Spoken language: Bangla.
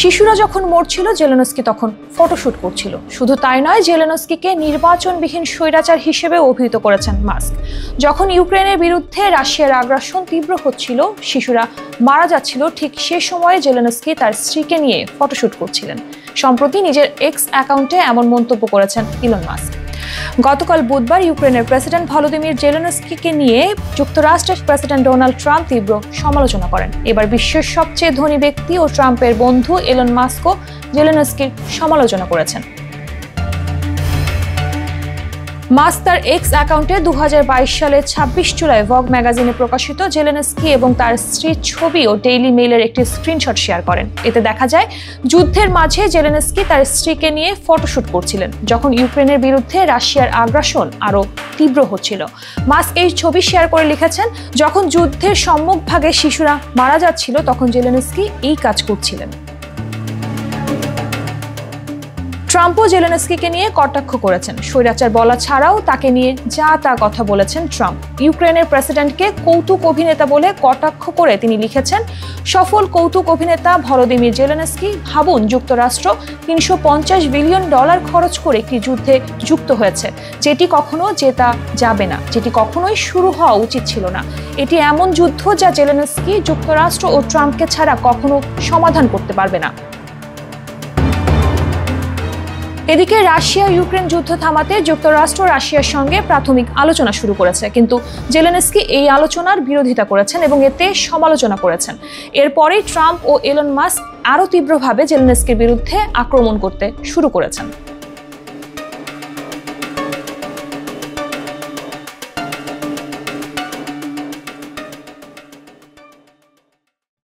শিশুরা যখন মরছিল, জেলেনস্কি তখন ফটোশুট করছিল। শুধু তাই নয়, জেলেনস্কিকে নির্বাচনবিহীন স্বৈরাচার হিসেবে অভিহিত করেছেন মাস্ক। যখন ইউক্রেনের বিরুদ্ধে রাশিয়ার আগ্রাসন তীব্র হচ্ছিল, শিশুরা মারা যাচ্ছিল, ঠিক সে সময়ে জেলেনস্কি তার স্ত্রীকে নিয়ে ফটোশুট করছিলেন। সম্প্রতি নিজের এক্স অ্যাকাউন্টে এমন মন্তব্য করেছেন ইলন মাস্ক। গতকাল বুধবার ইউক্রেনের প্রেসিডেন্ট ভলোদিমির জেলেনস্কিকে নিয়ে যুক্তরাষ্ট্রের প্রেসিডেন্ট ডোনাল্ড ট্রাম্প তীব্র সমালোচনা করেন। এবার বিশ্বের সবচেয়ে ধনী ব্যক্তি ও ট্রাম্পের বন্ধু ইলন মাস্কও জেলেনস্কির সমালোচনা করেছেন। মাস্ক তার এক্স অ্যাকাউন্টে 2022 সালের 26 জুলাই ভগ ম্যাগাজিনে প্রকাশিত জেলেনস্কি এবং তার স্ত্রীর ছবি ও ডেইলি মেইলের একটি স্ক্রিনশট শেয়ার করেন। এতে দেখা যায় যুদ্ধের মাঝে জেলেনস্কি তার স্ত্রীকে নিয়ে ফটোশুট করছিলেন, যখন ইউক্রেনের বিরুদ্ধে রাশিয়ার আগ্রাসন আরও তীব্র হচ্ছিল। মাস্ক এই ছবি শেয়ার করে লিখেছেন, যখন যুদ্ধের সম্মুখভাগে শিশুরা মারা যাচ্ছিল, তখন জেলেনস্কি এই কাজ করছিলেন। ট্রাম্পও জেলেনস্কিকে নিয়ে কটাক্ষ করেছেন। স্বৈরাচার বলা ছাড়াও তাকে নিয়ে যা তা কথা বলেছেন ট্রাম্প। ইউক্রেনের প্রেসিডেন্টকে কৌতুক অভিনেতা বলে কটাক্ষ করে তিনি লিখেছেন, সফল কৌতুক অভিনেতা ভলোদিমির জেলেনস্কি, ভাবুন যুক্তরাষ্ট্র $350 বিলিয়ন খরচ করে একটি যুদ্ধে যুক্ত হয়েছে, যেটি কখনো জেতা যাবে না, যেটি কখনোই শুরু হওয়া উচিত ছিল না। এটি এমন যুদ্ধ যা জেলেনস্কি, যুক্তরাষ্ট্র ও ট্রাম্পকে ছাড়া কখনো সমাধান করতে পারবে না। এদিকে রাশিয়া ইউক্রেন যুদ্ধ থামাতে যুক্তরাষ্ট্র রাশিয়ার সঙ্গে প্রাথমিক আলোচনা শুরু করেছে, কিন্তু জেলেনস্কি এই আলোচনার বিরোধিতা করেছেন এবং এতে সমালোচনা করেছেন। এরপরেই ট্রাম্প ও ইলন মাস্ক আরও তীব্রভাবে জেলেনস্কির বিরুদ্ধে আক্রমণ করতে শুরু করেছেন।